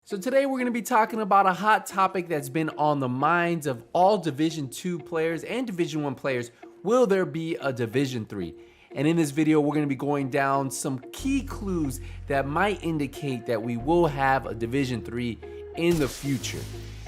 So today we're going to be talking about a hot topic that's been on the minds of all Division 2 players and Division 1 players. Will there be a Division 3? And in this video, we're going to be going down some key clues that might indicate that we will have a Division 3 in the future.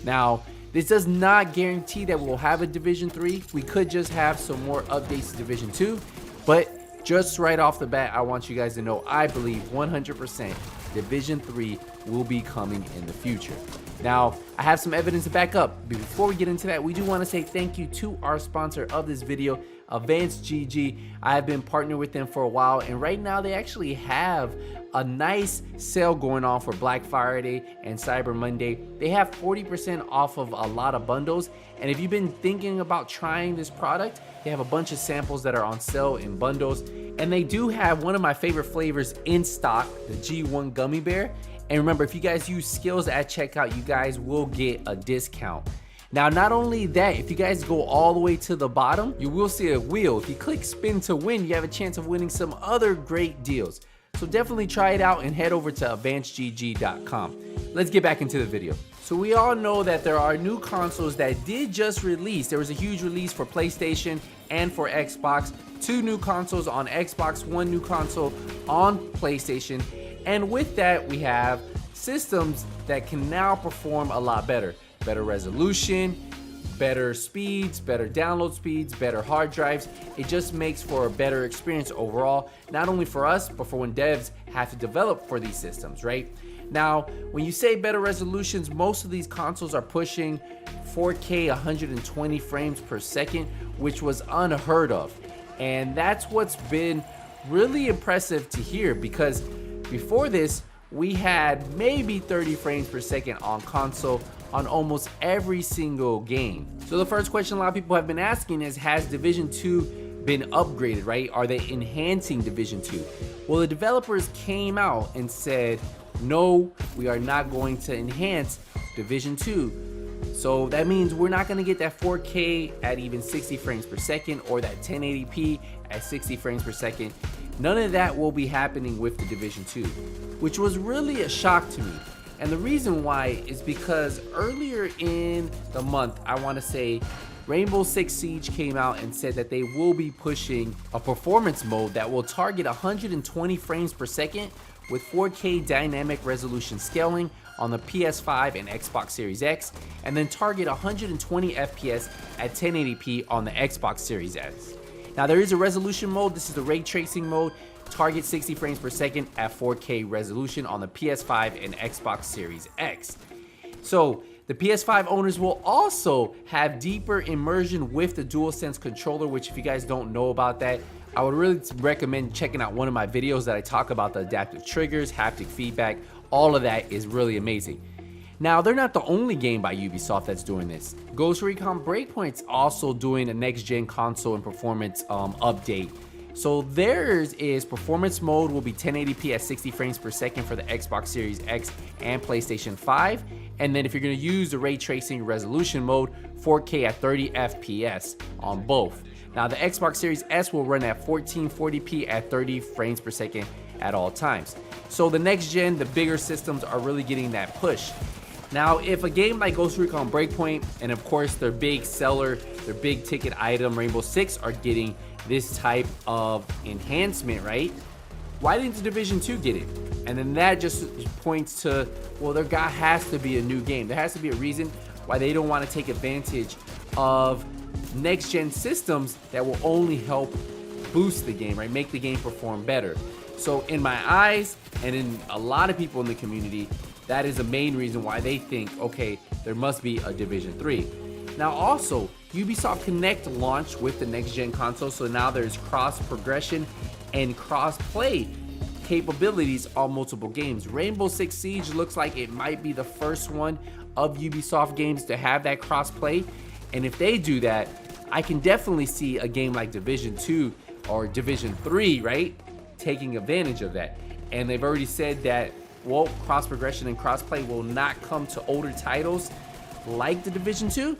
Now, this does not guarantee that we'll have a Division 3. We could just have some more updates to Division 2, but just right off the bat, I want you guys to know I believe 100% Division 3 will be coming in the future. Now, I have some evidence to back up. But before we get into that, we do want to say thank you to our sponsor of this video, GG. I have been partnered with them for a while, and right now they actually have a nice sale going on for Black Friday and Cyber Monday. They have 40% off of a lot of bundles, and if you've been thinking about trying this product, they have a bunch of samples that are on sale in bundles, and they do have one of my favorite flavors in stock, the G1 Gummy Bear. And remember, if you guys use skills at checkout, you guys will get a discount. Now, not only that, if you guys go all the way to the bottom, you will see a wheel. If you click spin to win, you have a chance of winning some other great deals. So definitely try it out and head over to advancedgg.com. Let's get back into the video. So we all know that there are new consoles that did just release. There was a huge release for PlayStation and for Xbox. 2 new consoles on Xbox, 1 new console on PlayStation. And with that, we have systems that can now perform a lot better. Better resolution, better speeds, better download speeds, better hard drives. It just makes for a better experience overall, not only for us, but for when devs have to develop for these systems, right? Now, when you say better resolutions, most of these consoles are pushing 4K 120 frames per second, which was unheard of. And that's what's been really impressive to hear, because before this, we had maybe 30 frames per second on console on almost every single game. So the first question a lot of people have been asking is, has Division 2 been upgraded, right? Are they enhancing Division 2? Well, the developers came out and said, no, we are not going to enhance Division 2. So that means we're not gonna get that 4K at even 60 frames per second or that 1080p at 60 frames per second. None of that will be happening with the Division 2, which was really a shock to me. And the reason why is because earlier in the month, I want to say Rainbow Six Siege came out and said that they will be pushing a performance mode that will target 120 frames per second with 4K dynamic resolution scaling on the PS5 and Xbox Series X, and then target 120 FPS at 1080p on the Xbox Series X. Now, there is a resolution mode. This is the ray tracing mode. Target 60 frames per second at 4K resolution on the PS5 and Xbox Series X. So the PS5 owners will also have deeper immersion with the DualSense controller, which if you guys don't know about that, I would really recommend checking out one of my videos that I talk about the adaptive triggers, haptic feedback. All of that is really amazing. Now, they're not the only game by Ubisoft that's doing this. Ghost Recon Breakpoint's also doing a next-gen console and performance update. So theirs is performance mode will be 1080p at 60 frames per second for the Xbox Series X and PlayStation 5. And then if you're gonna use the ray tracing resolution mode, 4K at 30 FPS on both. Now the Xbox Series S will run at 1440p at 30 frames per second at all times. So the next gen, the bigger systems are really getting that push. Now, if a game like Ghost Recon Breakpoint, and of course their big seller, their big ticket item, Rainbow Six, are getting this type of enhancement, right? Why didn't the Division 2 get it? And then that just points to, well, there has to be a new game. There has to be a reason why they don't want to take advantage of next-gen systems that will only help boost the game, right? Make the game perform better. So in my eyes, and in a lot of people in the community, that is the main reason why they think, okay, there must be a Division 3. Now also, Ubisoft Connect launched with the next-gen console, so now there's cross-progression and cross-play capabilities on multiple games. Rainbow Six Siege looks like it might be the first one of Ubisoft games to have that cross-play, and if they do that, I can definitely see a game like Division 2 or Division 3, right, taking advantage of that. And they've already said that, well, cross progression and crossplay will not come to older titles like the Division 2.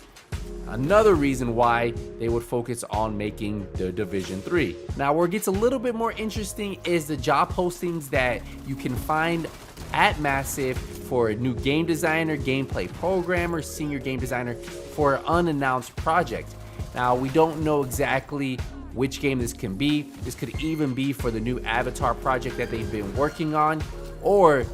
Another reason why they would focus on making the Division 3. Now, where it gets a little bit more interesting is the job postings that you can find at Massive for a new game designer, gameplay programmer, senior game designer for an unannounced project. Now, we don't know exactly which game this can be. This could even be for the new Avatar project that they've been working on, or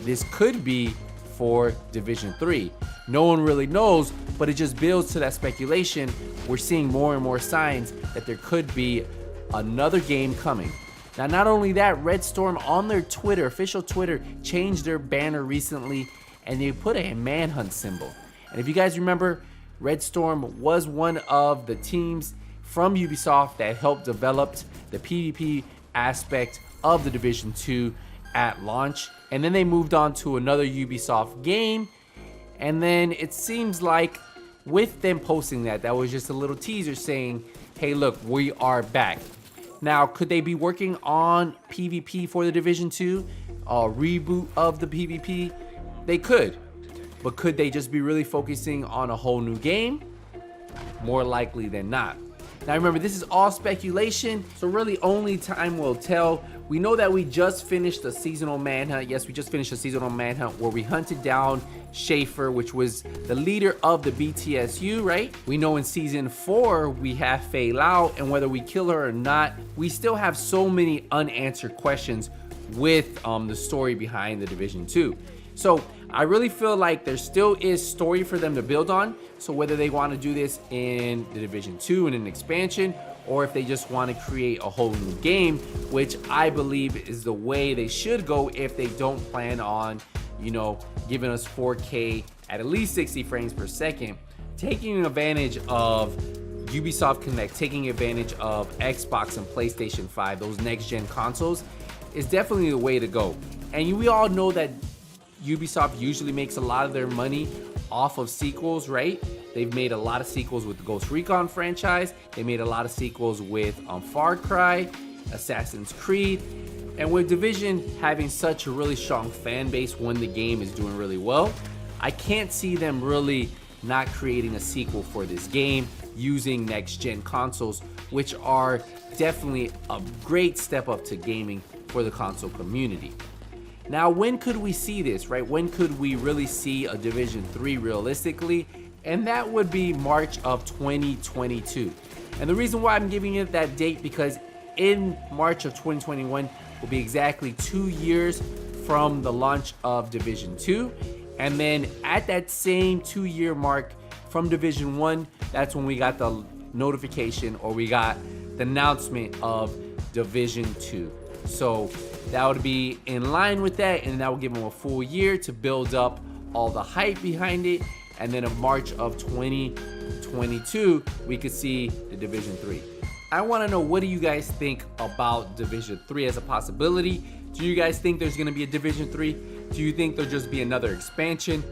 this could be for Division 3. No one really knows, but it just builds to that speculation. We're seeing more and more signs that there could be another game coming. Now, not only that, Red Storm on their Twitter, official Twitter, changed their banner recently, and they put a manhunt symbol. And if you guys remember, Red Storm was one of the teams from Ubisoft that helped develop the PvP aspect of the Division 2 at launch. And then they moved on to another Ubisoft game. And then it seems like with them posting that was just a little teaser saying, hey, look, we are back. Now, could they be working on PvP for the Division 2? A reboot of the PvP? They could. But could they just be really focusing on a whole new game? More likely than not. Now remember, this is all speculation, so really only time will tell. We know that we just finished a seasonal manhunt. Yes, we just finished a seasonal manhunt where we hunted down Schaefer, which was the leader of the BTSU, right? We know in season 4 we have Fei Lao, and whether we kill her or not, we still have so many unanswered questions with the story behind the Division 2. So I really feel like there still is story for them to build on. So whether they want to do this in the Division 2 in an expansion, or if they just want to create a whole new game, which I believe is the way they should go if they don't plan on, you know, giving us 4K at least 60 frames per second, taking advantage of Ubisoft Connect, taking advantage of Xbox and PlayStation 5, those next gen consoles, is definitely the way to go. And we all know that Ubisoft usually makes a lot of their money off of sequels, right? They've made a lot of sequels with the Ghost Recon franchise. They made a lot of sequels with Far Cry, Assassin's Creed. And with Division having such a really strong fan base when the game is doing really well, I can't see them really not creating a sequel for this game using next-gen consoles, which are definitely a great step up to gaming for the console community. Now, when could we see this, right? When could we really see a Division 3 realistically? And that would be March of 2022. And the reason why I'm giving it that date, because in March of 2021 will be exactly 2 years from the launch of Division 2. And then at that same 2-year mark from Division 1, that's when we got the notification, or we got the announcement of Division 2. So that would be in line with that, and that will give them a full year to build up all the hype behind it. And then in March of 2022, we could see the Division 3. I want to know, what do you guys think about Division 3 as a possibility? Do you guys think there's going to be a Division 3? Do you think there'll just be another expansion?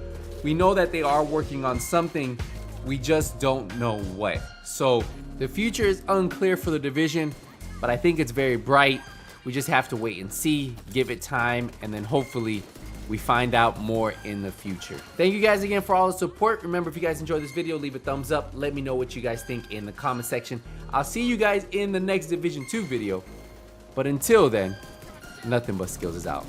We know that they are working on something, we just don't know what. So the future is unclear for the Division, but I think it's very bright. We just have to wait and see, give it time, and then hopefully we find out more in the future. Thank you guys again for all the support. Remember, if you guys enjoyed this video, leave a thumbs up. Let me know what you guys think in the comment section. I'll see you guys in the next Division 2 video. But until then, Nothing But Skills is out.